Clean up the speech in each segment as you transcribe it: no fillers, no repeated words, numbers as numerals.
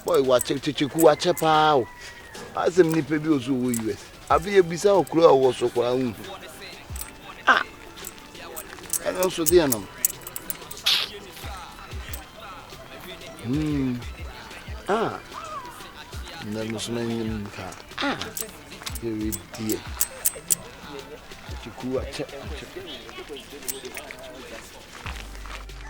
Boy, watch Kyekyeku watch pa. Asem ni pe bi oso wo US. Abi ebisa okura wo so kwa hu. Ah. Eno so de anam. Ah. Na musman ka. Ah. Very dear. Kyekyeku watch.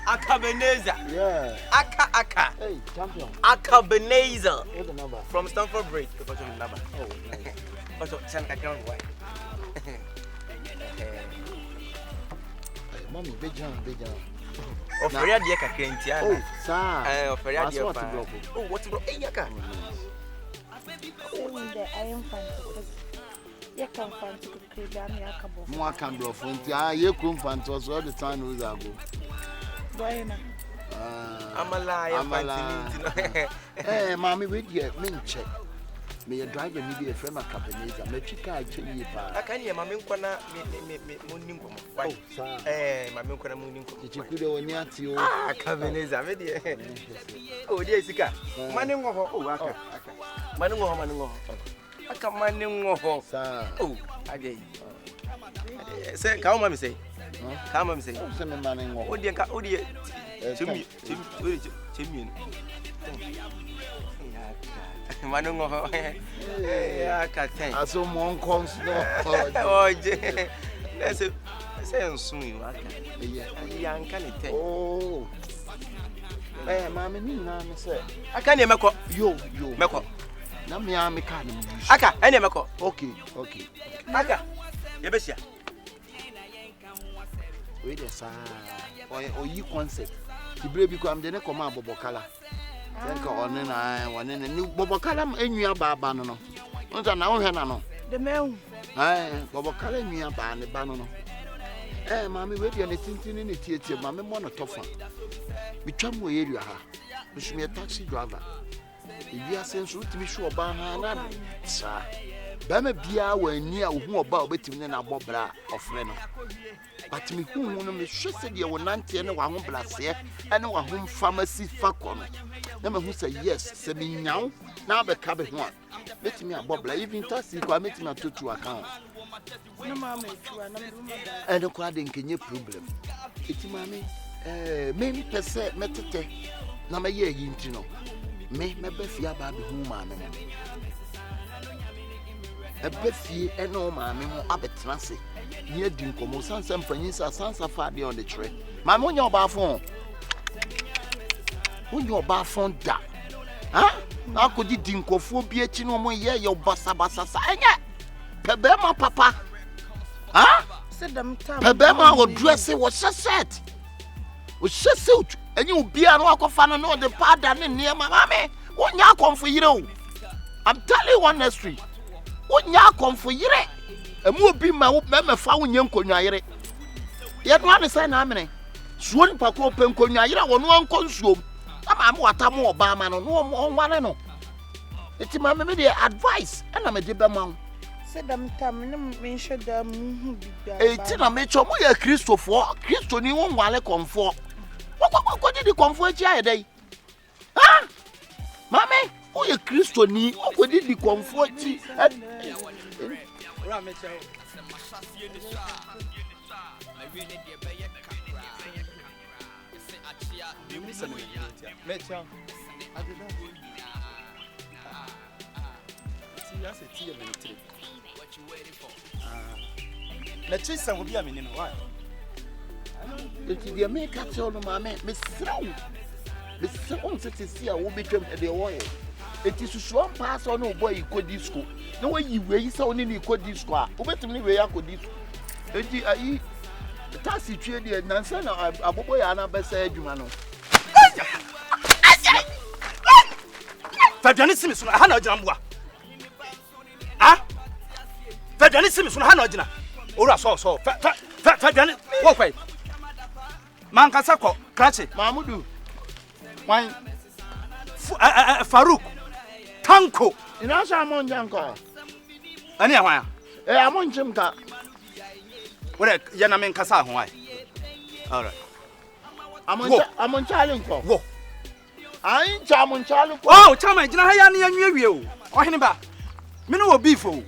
Akabeneza. Yeah. Aka. Hey, champion. Akabeneza. What's the number? From Stanford Bridge. What's your number? Oh, nice. What's your channel account? Why? Mommy, big jam. Oferia dia kakrentia. Oh, sir. Oferia dia pa. What Oh, what's bro? Hey, yaka. I am fine. You can find to create yakabo. More can blow from you come fan to us all the time we go. I'm a liar. Eh, mommy, wait here. Me check. Me a driver me be a friend of Kapeniza. Me chica actually pa. I can't hear my minkwana mooning. Oh, sir. Eh, my minkwana mooning. Kyekyeku on yati o. Ah, Kabeneza, me dear. Oh, dear Sika. Maning oh, aka. Maning aka maning Sir. Oh, again. Say, come on, me say. Come on, say. Say me maning Oh, dear, Timmy. Manungo, I can't think. I saw one comes. Oh, that's a saying soon. Young can it take? Oh, eh, mammy, say. I can't hear Mako. Yo, Mako. Now me, I'm a can. Aka, any Mako. Okay. Aka, Yabesia. Wait a sir. Or you concept. The baby come, then come out Bobocala. Think on one in a new Bobocala, and you are Babano. Not an hour, no. The mail. Aye, Bobocala, and you are Banano. Eh, mammy, wait, you're anything in the theatre, mammy, one of Toffa. We come where you are. You should be a taxi driver. If you are sent to be sure about her, sir. Bama bia wa nia wo oba obetimi na abobra ofre no but me hu no me hwese de wo nante ne wa ho blase ene wa ho pharmacy fakọ no na me hu say yes se me nyaw na abeka be ho a betimi abobra even taxi kwa metimi atotu account No mama etua na me ene kwa de nkenye problem eti mame me pese metete na me ye yi nti no me be fia ba be hu mame no Ebefie eno maame mo abetrase ye di nkomo sansa mfanyisa sansa fa de on the tree maame onya oba fon da ha na ko di nkofo bi echi no mo ye obasa sa enye pebe ma papa ha sit them time pebe ma wo dress wo set enye obi a no akofa no de pada ne ne maame onya akomfo yire o I'm telling you one history. Onya Komfour yire emu obi ma me fa wonya nkonwa yire ye no ane sai na amene suo ni pako pe nkonwa yire wono anko nsuo ama am wata mo oba ma no no onware no eti ma me dey advice na me de be ma sit them time no me should hu bibia eti na me cho mo ya Kristo ni won wale Komfour ko di Komfour chi ayedai ha mame o ye Kristo ni o ko di Komfour chi Let's see some of you. I mean, why? The America tell no mama, Miss Slow. Miss Slow says, see, I will be trimmed at the oil. It is a strong pass on no boy you could disco. No way you weigh so only could disco. Who bet me where I could disco. I taxi trade and Nansen, a boy, and a best said, you know. Federalism, Hannah Jambua. Ah? Federalism, Hannah Jina. Ora so Federalism, walk away. Mankasako, Cratchy, Mahmudu. Why? Farouk, Tanko. In answer, I'm on Janko. Anyway, I'm on Jimka. What Yanaman Casa, why? All right. I'm on Chalinko. Whoa. I cham chalo. Oh, chama jina haya ni anwie o. Ohene ba. Me no beef o.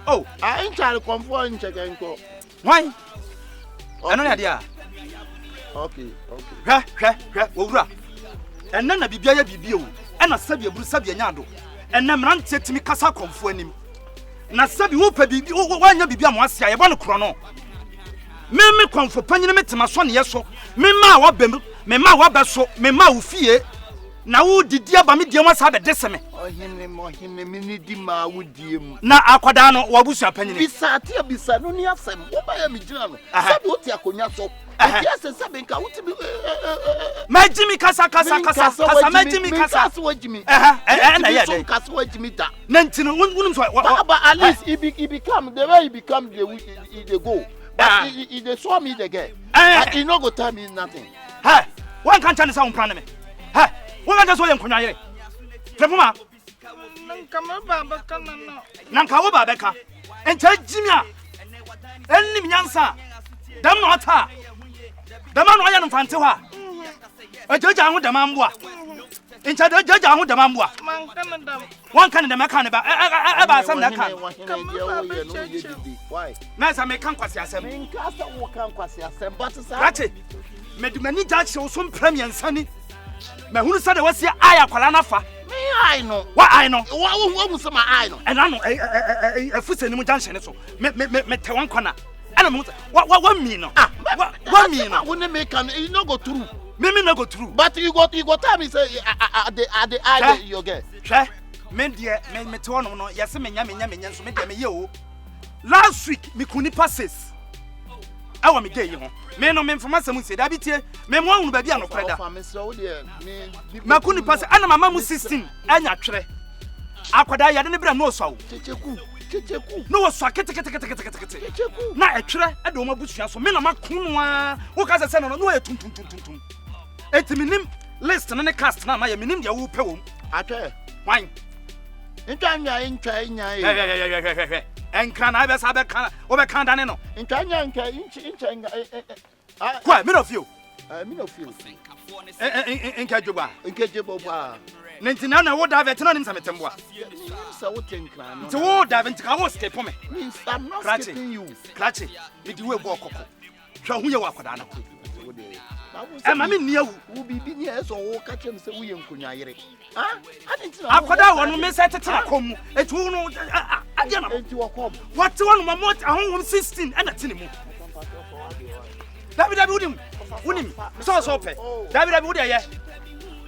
Oh, I chalo Komfour nchekenko. Why? Ano ya dia? Okay. Hwɛ, owura. Ɛnna na bibia ya bibia o. Ɛna sabi aburu sabi anyado. Ɛnna mrantie timi kasa Komfour anim. Na sabi wo pa bibi wanya bibia mo asia ye bɔ no kro no. Me Komfour panyine metema so ne yeso. Me ma wa bem, me ma wa beso, me ma wo fie. Na wo didi aba me die mo sa be deseme. Ohene me ni di ma wo die mu. Na akwada no wo abusu apanyine. Bisa no ni asem. Wo ba ya me gina no. Sabi wo ti akonya so. Yes, Sabinka, what to be Majimi Kasa, Majimi Kasa, Wajimi. And Kasa Wajimi. Nantin, but at least he become the way he become the go. But he saw me the girl. He no go tell me nothing. Hey, one can't tell us how to me. Hey, one just want to Kunay. Trapuma Nankawa Babeka and tell Jimia. And Nyansa. Damn not her. The man I am Fantua. A judge on the Mambua. Into the judge on the Mambua. One can the Macan about some that can. Why? Nice, I may come quasi assembly. But made many judge show some premium sunny. My who said was here, I Palanafa. I know. What I know. What was my eye? And I know a foot in junction. So, me one corner. What mean? What mean? I wouldn't make an you no go through. Maybe no go through. But you got time me say at the eye you get. Che, men dear, men metono no, yes, men yamin, so me yo. Last week, me kuni passes. I want me gay, you know. Men no men from us, say that bit here, men won't be on credit. Makuni pass, and my mamma 16, and actually. Aquada, I didn't bring no so. No, so na etwere e do ma busua so me na makunu wo ka se no no e tum etiminim list na ne cast na ma ya minim dia wo pe wo atwe wan ntwanya enkra na be sa be kan wo be kan dane no ntwanya kwa me no feel enka djogba ba Nintina na wo da veteran nim sametemboa. So what enkra no. To wo da ventika wo skip me. I'm not skipping you. Klache. Me di we go kokko. Hwa hu ye wa kwada na. E ma me nia wo bibi ni e so wo ka chem se wo ye nkonwa yere. Ah? Adintina. Akwada wo no me se tete akom. Etu no ade na. Enti wo kom. What one mo ahon 16 and atini mu. David unim. So pe. David wo dey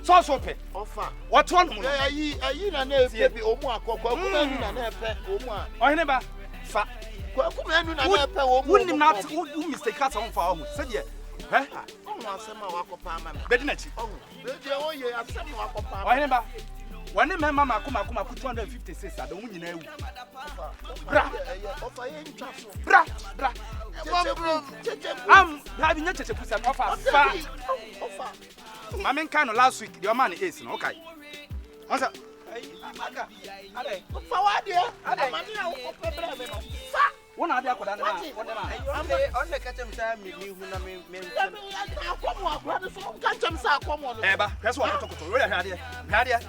so pe. Offer. What one? Ayi na na epe omu akoko. Kuma enu na na epe omu a. Ohene ba. Fa. Kuma enu na na epe omu. Unim na wo mistake cat on fa omu. Se de. Eh? Omu asema wakopa ama. Bedi na chi. Omu. Beje oye asema wakopa ama. Ohene ba. Wani me mama kuma ku 256 ado mu nyina ewu. Bra. Offer ye ntwaso. Bra. Na bi nya cheche kusa offer. Fa. Offer. Mama kan no last week the man is no okay. Onsa aga. Ale. Offer wa de. Ale. Mama na wo problem no. Fa. Wona ade akoda na wona ma. On the catch time me hu na me. Akomo akoda so kan chem sa akomo no. Eba, hweso wa kotokoto. We hwade. Hwade.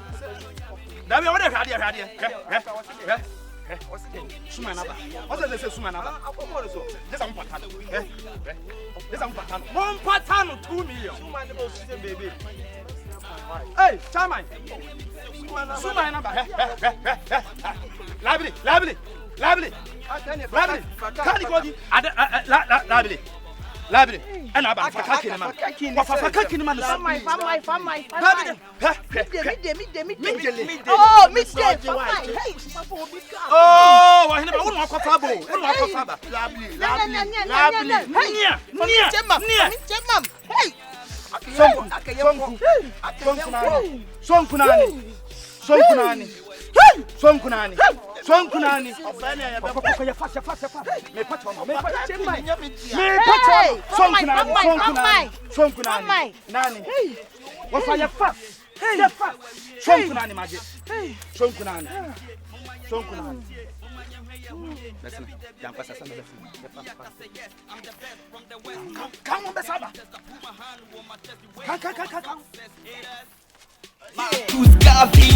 Da bi we hwade. Suma na ba. Onsa le se suma na ba. Akomo no so. This am patano. This am patano. One patano 2 million. Suma na bo system baby. Hey, Chairman. Suma na ba. Labili. Kani gogi. Labili. Ana ba fakaki ni man. Wa fakaki ni man. Famai. Labili. Me. Oh, me stay. Hey, oh, wa hina ba wonu akofa bo. Wonu akofa ba. Labili. Hey. Hey. Sonkunani. Ya fast. Me pacho. Sonkunani. Nani. Wa fa ya fast. Ya fast. Sonkunani maje. Sonkunani. Listen, jam pasa sana befu. Come on, besaba. Come. Who's Gavi?